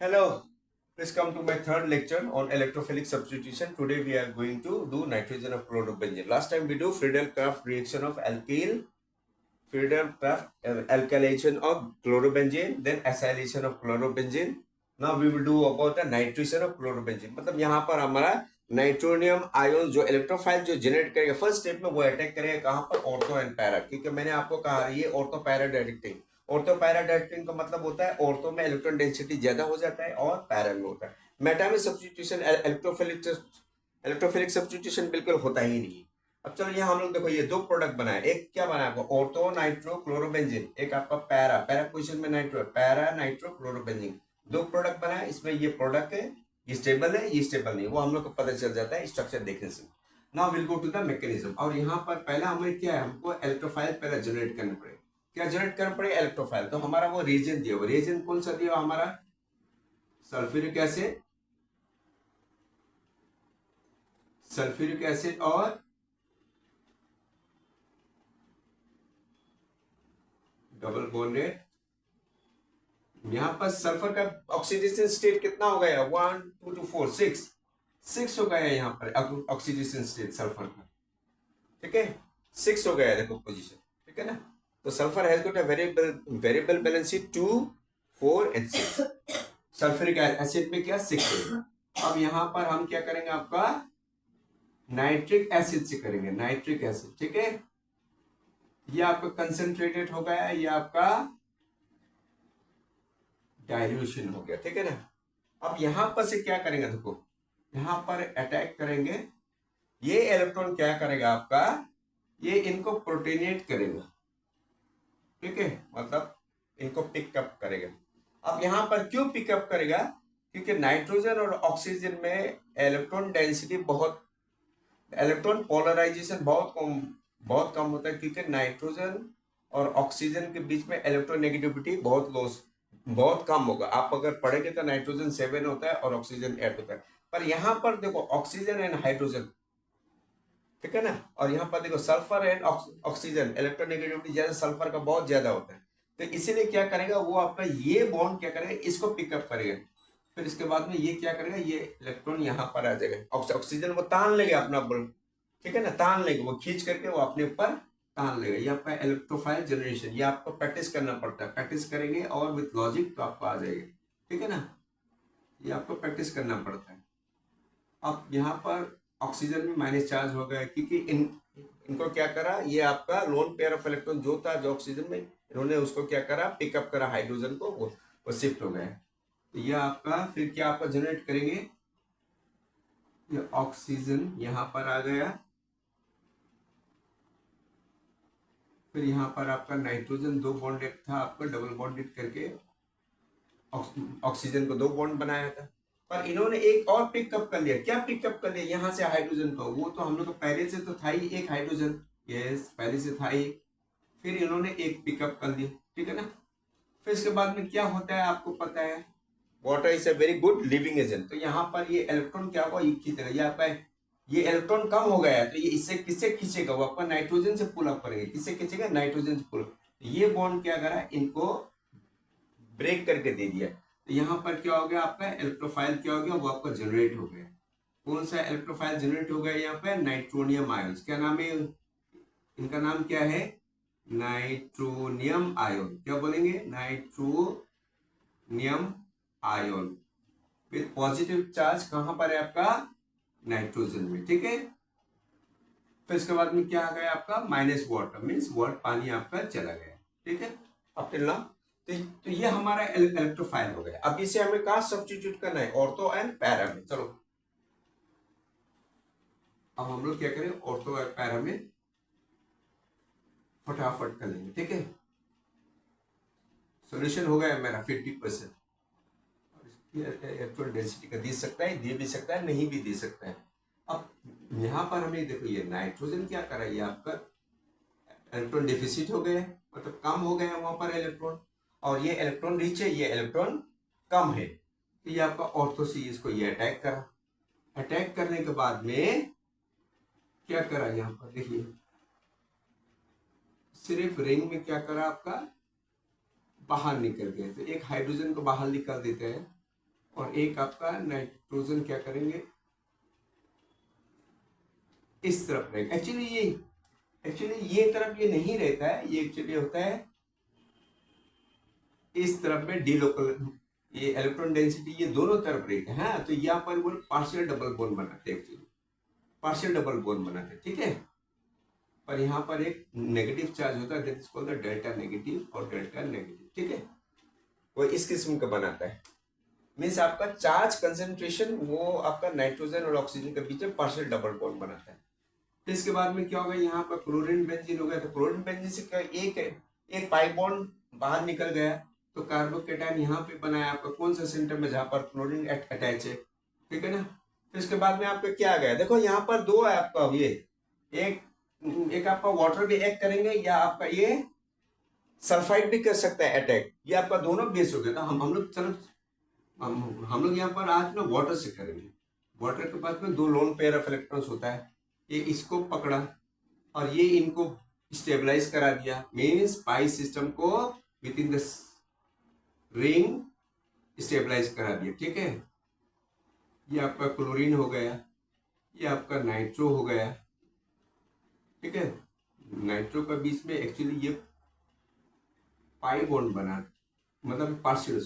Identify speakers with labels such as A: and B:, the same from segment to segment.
A: Hello, please come to my third lecture on electrophilic substitution. Today we are going to do nitrogen of chlorobenzene. Last time we do Friedel-Crafts reaction of alkyl, Friedel-Crafts alkylation of chlorobenzene, then acylation of chlorobenzene. Now we will do about the nitration of chlorobenzene. मतलब यहाँ पर हमारा nitronium ion जो electrophile जो generate करेगा first step में वो attack करेगा कहाँ पर ऑर्थो एंड पैरा, क्योंकि मैंने आपको कहा ये ortho para directing. Ortho para directing का मतलब होता है ऑर्थो में इलेक्ट्रॉन डेंसिटी ज्यादा हो जाता है और पैरा में होता है। मेटा में सब्स्टिट्यूशन इलेक्ट्रोफिलिक सब्स्टिट्यूशन बिल्कुल होता ही नहीं। अब चलो यहाँ हम लोग देखो ये दो प्रोडक्ट बनाए, एक क्या बनाया आपको ऑर्थो नाइट्रो क्लोरोबेंजीन, एक आपका पैरा पैरा पोजिशन में नाइट्रो पैरा नाइट्रो क्लोरोबेंजीन, दो प्रोडक्ट बनाए। इसमें ये प्रोडक्ट है, ये स्टेबल है ये स्टेबल नहीं, वो हम लोग को पता चल जाता है स्ट्रक्चर देखने से। Now will go to the mechanism. और यहाँ पर पहला हमें क्या है, हमको इलेक्ट्रोफाइल पहले जनरेट करना पड़ेगा। क्या जनरेट करना पड़ेगा? इलेक्ट्रोफाइल। तो हमारा वो रीजन दिया, वो रीजन कौन सा दिया हमारा? सल्फ्यूरिक एसिड, सल्फ्यूरिक एसिड और डबल बॉन्डेड। यहां पर सल्फर का ऑक्सीडेशन स्टेट कितना हो गया? 1 2 to 4 6 हो गया यहाँ पर ऑक्सीडेशन स्टेट सल्फर का। ठीक है, 6 हो गया, देखो पोजीशन। ठीक है ना, तो sulphur has got a variable balance 2 4 and 6। Sulphuric acid में क्या 6 है। अब यहाँ पर हम क्या करेंगे, आपका नाइट्रिक एसिड से करेंगे, नाइट्रिक एसिड। ठीक है, ये आपका कंसंट्रेटेड हो गया, ये आपका डाइल्यूशन हो गया। ठीक है ना, अब यहां पर से क्या करेंगे, देखो यहां पर अटैक करेंगे। ये इलेक्ट्रॉन क्या करेगा आपका, ये इनको प्रोटोनेट करेगा। ठीक है, मतलब इनको पिकअप करेगा। अब यहां पर क्यों पिकअप करेगा? क्योंकि नाइट्रोजन और ऑक्सीजन में इलेक्ट्रॉन डेंसिटी बहुत, इलेक्ट्रॉन पोलराइजेशन बहुत कम होता है, क्योंकि नाइट्रोजन और ऑक्सीजन के बीच में इलेक्ट्रोनेगेटिविटी बहुत कम होगा। आप अगर पढ़ेंगे तो नाइट्रोजन 7 होता है और ऑक्सीजन 8 होता है, पर यहां पर देखो ऑक्सीजन एंड हाइड्रोजन। ठीक है ना, और यहाँ पर देखो सल्फर एंड ऑक्सीजन इलेक्ट्रोनेगेटिविटी ज्यादा, सल्फर का बहुत ज्यादा होता है। तो इसीलिए क्या करेगा वो आपका ये बॉन्ड क्या करेगा, इसको पिकअप करेगा। फिर इसके बाद में ये क्या करेगा, ये इलेक्ट्रॉन यहाँ पर आ जाएगा, ऑक्सीजन वो तान लेगा अपना बॉन्ड। ठीक है ना, तान लेगा, वो खींच करके वो अपने ऊपर तान लेगा। ये आपका इलेक्ट्रोफाइल जनरेशन, ये आपको प्रैक्टिस करना पड़ता है। प्रैक्टिस करेंगे और विथ लॉजिक तो आपको आ जाएगा। ठीक है ना, ये आपको प्रैक्टिस करना पड़ता है। अब यहाँ पर ऑक्सीजन में माइनस चार्ज हो गया, क्योंकि इनको क्या करा, ये आपका लोन पेयर ऑफ इलेक्ट्रॉन जो था जो ऑक्सीजन में, इन्होंने उसको क्या करा, पिकअप करा हाइड्रोजन को, वो शिफ्ट हो गया। तो ये आपका फिर क्या आपका जनरेट करेंगे, ये ऑक्सीजन यहाँ पर आ गया। फिर यहाँ पर आपका नाइट्रोजन दो बॉन्डेड था, आपका डबल बॉन्डेड करके ऑक्सीजन को दो बॉन्ड बनाया था। पर इन्होंने एक और पिकअप कर लिया। क्या पिकअप कर लिया? यहाँ से हाइड्रोजन को, वो तो हम लोग को पहले से तो था ही एक हाइड्रोजन, यस पहले से था ही। फिर इन्होंने एक पिकअप कर लिया। ठीक है ना, फिर इसके बाद में क्या होता है आपको पता है, water is a very good living agent. तो यहाँ पर ये इलेक्ट्रॉन क्या होगा, ये खींचेगा, ये आपका ये इलेक्ट्रॉन कम हो गया है, तो ये इससे किससे खींचेगा, वो आपका नाइट्रोजन से पुल अप करेंगे। किससे खींचेगा? नाइट्रोजन से पुल। ये बॉन्ड क्या करा, इनको ब्रेक करके दे दिया। तो यहाँ पर क्या हो गया, आपका इलेक्ट्रोफाइल क्या हो गया, वो आपका जनरेट हो गया। कौन सा इलेक्ट्रोफाइल जनरेट हो गया यहाँ पे? Nitronium ion. क्या नाम है इनका? नाम क्या है? Nitronium ion. क्या बोलेंगे? Nitronium ion with positive charge. कहां पर है आपका? नाइट्रोजन में। ठीक है, फिर इसके बाद में क्या आ गया आपका? माइनस वाटर, मीन्स वाटर, पानी आपका चला गया। ठीक है, अब टिल नाउ तो ये हमारा इलेक्ट्रोफाइल हो गया। अब इसे हमें कहा सब्स्टिट्यूट करना है, ऑर्थो एंड पैरा में। चलो अब हम लोग क्या करें, ऑर्थो और पैरा में फटाफट कर लेंगे। ठीक है, सॉल्यूशन हो गया मेरा 50%। इलेक्ट्रॉन डेंसिटी का दे सकता है, दे भी सकता है, नहीं भी दे सकता है। अब यहाँ पर हमें देखो ये नाइट्रोजन क्या कर रहा है, ये आपका इलेक्ट्रॉन डिफिसिट हो गया, मतलब कम हो गया वहां पर इलेक्ट्रॉन, और ये इलेक्ट्रॉन रिच है, ये इलेक्ट्रॉन कम है। तो ये आपका ऑर्थो सी, इसको ये अटैक करा। अटैक करने के बाद में क्या करा, यहाँ पर देखिए सिर्फ रिंग में क्या करा आपका, बाहर निकल गए। तो एक हाइड्रोजन को बाहर निकाल देते हैं, और एक आपका नाइट्रोजन क्या करेंगे, इस तरफ रहेगा। एक्चुअली ये तरफ ये नहीं रहता है, ये एक्चुअली होता है इस तरफ में डीलोकल, ये इलेक्ट्रॉन डेंसिटी ये दोनों तरफ रहता है। हाँ, तो यहाँ पर वो पार्शियल डबल बॉन्ड बनाते हैं, एक्चुअली पार्शियल डबल बॉन्ड बनाते हैं, ठीक है। पर यहाँ पर एक नेगेटिव चार्ज होता है, that is called the delta negative और डेल्टा नेगेटिव, ठीक है। वो इस किस्म का बनाता है, मीन्स आपका चार्ज कंसेंट्रेशन वो आपका नाइट्रोजन और ऑक्सीजन के बीच में पार्शियल डबल बॉन्ड बनाता है। फिर इसके बाद में क्या होगा, यहाँ पर क्लोरीन बेंजीन हो गया, तो क्लोरीन बेंजीन से क्या एक पाई बॉन्ड बाहर निकल गया, तो कार्बोकेटायन यहाँ पे बनाया आपका कौन सा सेंटर में, जहां पर क्लोरीन अटैच है, ठीक है ना। फिर इसके बाद में आपका क्या आ गया, देखो यहाँ पर दो है आपका, ये एक एक आपका वाटर भी एक्ट करेंगे, या आपका ये सल्फाइड भी कर सकता है अटैक, ये आपका दोनों बेस हो गया। तो हम लोग चलो हम लोग यहाँ पर आज ना वाटर से करेंगे। वाटर के पास में दो लोन पेयर ऑफ इलेक्ट्रॉन्स होता है, ये इसको पकड़ा और ये इनको स्टेबलाइज करा दिया, मीन्स पाई सिस्टम को within the ring stabilize करा दिया, ठीक है। ये आपका क्लोरीन हो गया, ये आपका नाइट्रो हो गया, ठीक है। नाइट्रो का बीच में एक्चुअली ये पाई बॉन्ड बना, मतलब पार्शियल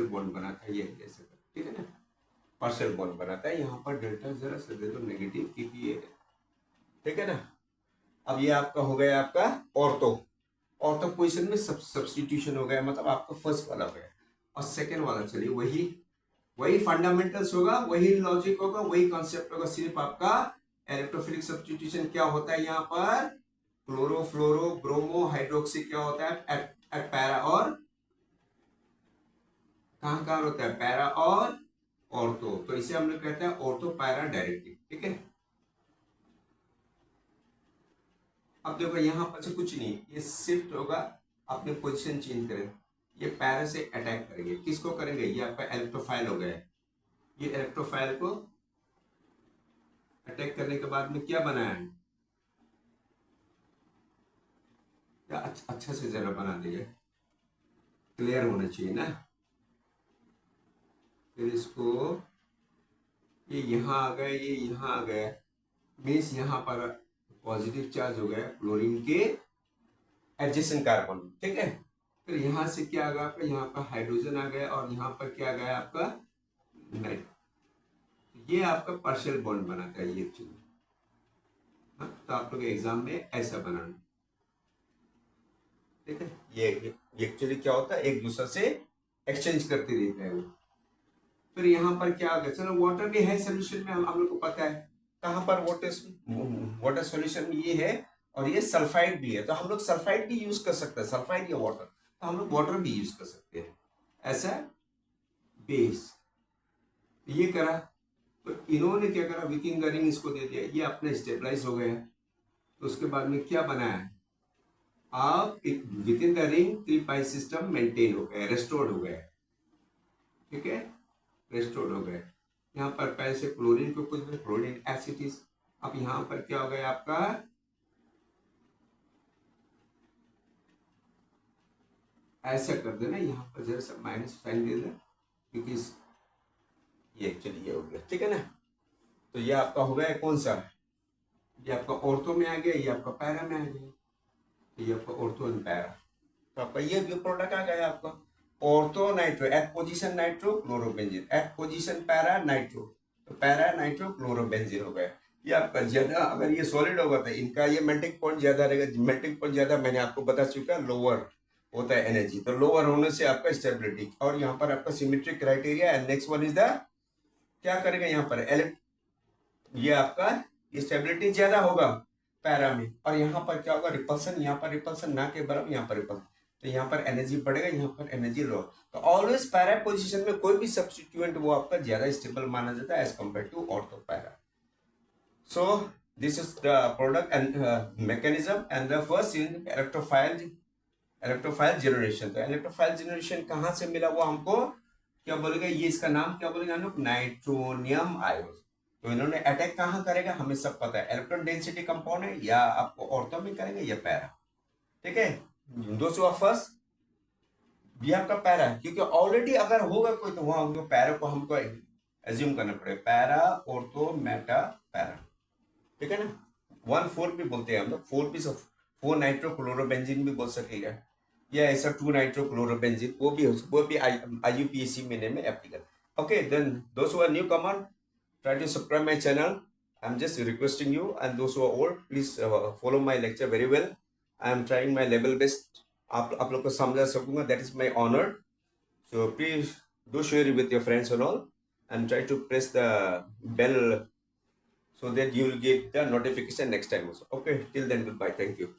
A: बॉन्ड बनाता है, ये ऐसे, ठीक है ना, पार्शियल बॉन्ड बनाता है। यहाँ पर डेल्टा जरा से दे दो नेगेटिव, क्योंकि ये, ठीक है ना। अब ये आपका हो गया आपका ऑर्थो पोजिशन में सब्सटीट्यूशन हो गया, मतलब आपका फर्स्ट वाला हो गया, और सेकेंड वाला चलिए वही फंडामेंटल्स होगा, वही लॉजिक होगा, वही कॉन्सेप्ट होगा, सिर्फ आपका इलेक्ट्रोफिलिक सब्सटीट्यूशन क्या होता है, यहाँ पर क्लोरो फ्लोरो ब्रोमो हाइड्रोक्सी क्या होता है एट पैरा, और कहाँ होता है, पैरा और ऑर्थो, तो इसे हम लोग कहते हैं ऑर्थो पैरा डायरेक्टिव, ठीक है। अब देखो यहाँ पर से कुछ नहीं, ये शिफ्ट होगा, अपने पोजीशन चेंज करें, ये पैरा से अटैक करेंगे, किसको करेंगे, ये आपका इलेक्ट्रोफाइल हो गया है। ये इलेक्ट्रोफाइल को अटैक करने के बाद में क्या बनाया है, या अच्छा से जरा बना दिया, क्लियर होना चाहिए ना। फिर इसको ये यहाँ आ गया, ये यहाँ आ गया, मीन्स यहाँ पर पॉजिटिव चार्ज हो गया क्लोरीन के एडजेसेंट कार्बन, ठीक है। फिर यहाँ से क्या आ गया आपका, यहाँ पर हाइड्रोजन आ गया, और यहाँ पर क्या आ गया आपका नाइट, ये आपका पार्शियल बॉन्ड बनाता है ये एक्चुअली। हाँ, तो आप लोग एग्जाम में ऐसा बनाना, ठीक है। ये एक्चुअली क्या होता है, एक दूसरे से एक्सचेंज करते रहते हैं वो। फिर यहाँ पर क्या आ गया, चलो वाटर भी है सोल्यूशन में, हम लोग को पता है कहाँ पर वाटर सोल्यूशन में ये है, और ये सल्फाइड भी है, तो हम लोग सल्फाइड भी यूज कर सकते हैं, सल्फाइड या वाटर, तो हम लोग वाटर भी यूज कर सकते हैं ऐसा बेस। ये करा, तो इन्होंने क्या करा, विद इन द रिंग इसको दे दिया, ये अपने स्टेबलाइज हो गया। तो उसके बाद में क्या बनाया, आप with in the ring 3 pi system maintain हो गया, रेस्टोर्ड हो गया, ठीक है, रेस्टोर्ड हो गए। यहाँ पर पहले से क्लोरीन को कुछ क्लोरीन एसिड, अब यहाँ पर क्या हो गया आपका, ऐसा कर देना, यहाँ पर जरा सा माइनस साइन दे देना, क्योंकि ये एक्चुअली ये हो गया, ठीक है ना। तो ये आपका हो गया कौन सा, ये आपका ऑर्थो में आ गया, ये आपका पैरा में आ गया, तो ये आपका ऑर्थो एंड पैरा, तो आपका ये जो प्रोडक्ट आ गया आपका ortho nitro, at position nitro chlorobenzene, at position para nitro, तो पैरा नाइट्रो क्लोरोबेंजीन हो गया। ये आपका ज्यादा, अगर ये सॉलिड होगा तो इनका ये मेल्टिंग पॉइंट ज्यादा रहेगा, मेल्टिंग पॉइंट ज्यादा मैंने आपको बता चुका, लोअर होता है एनर्जी, तो लोअर होने से आपका स्टेबिलिटी, और यहाँ पर आपका symmetric criteria, and next one is the क्या करेगा यहाँ पर ये आपका स्टेबिलिटी ज्यादा होगा पैरा में, और यहाँ पर क्या होगा, रिपल्सन, यहाँ पर रिपल्सन ना के बराबर, यहाँ पर रिपल्सन, तो यहाँ पर एनर्जी बढ़ेगा, यहाँ पर एनर्जी लो, तो ऑलवेज पैरा पोजीशन में कोई भी सब्स्टिट्यूएंट वो आपका ज्यादा स्टेबल माना जाता है as compare to ortho para. So this is the product and mechanism, and the first in electrophile generation. तो इलेक्ट्रोफाइल जनरेशन कहाँ से मिला, वो हमको क्या बोलेगा, ये इसका नाम क्या बोलेगा हम लोग, नाइट्रोनियम आयोन। तो इन्होंने अटैक कहाँ करेगा, हमें सब पता है, इलेक्ट्रॉन डेंसिटी कंपाउंड है, या आपको ऑर्थो में करेंगे या पैरा, ठीक है। दोस्तों फर्स्ट बी आपका पैरा है, क्योंकि ऑलरेडी अगर होगा कोई तो वहां हमको पैरा को हमको एज्यूम करना पड़ेगा, पैरा ऑर्थो मेटा पैरा, ठीक है ना। 1,4 भी बोलते हैं हम लोग, 4 पीस ऑफ 4 नाइट्रोक्लोरोबेंजीन भी बोल सकेगा, या ऐसा 2 नाइट्रोक्लोरोबेंजीन, वो भी IUPAC महीने में applicable. Okay, then those who are newcomer, try to subscribe my channel. I'm just requesting you, and those who are old, please follow my lecture very well. I am trying my level best. आप लोग को समझा सकूंगा, that is my honor. So please do share it with your friends and all, and try to press the bell so that you will get the notification next time also. Okay, till then, goodbye. Thank you.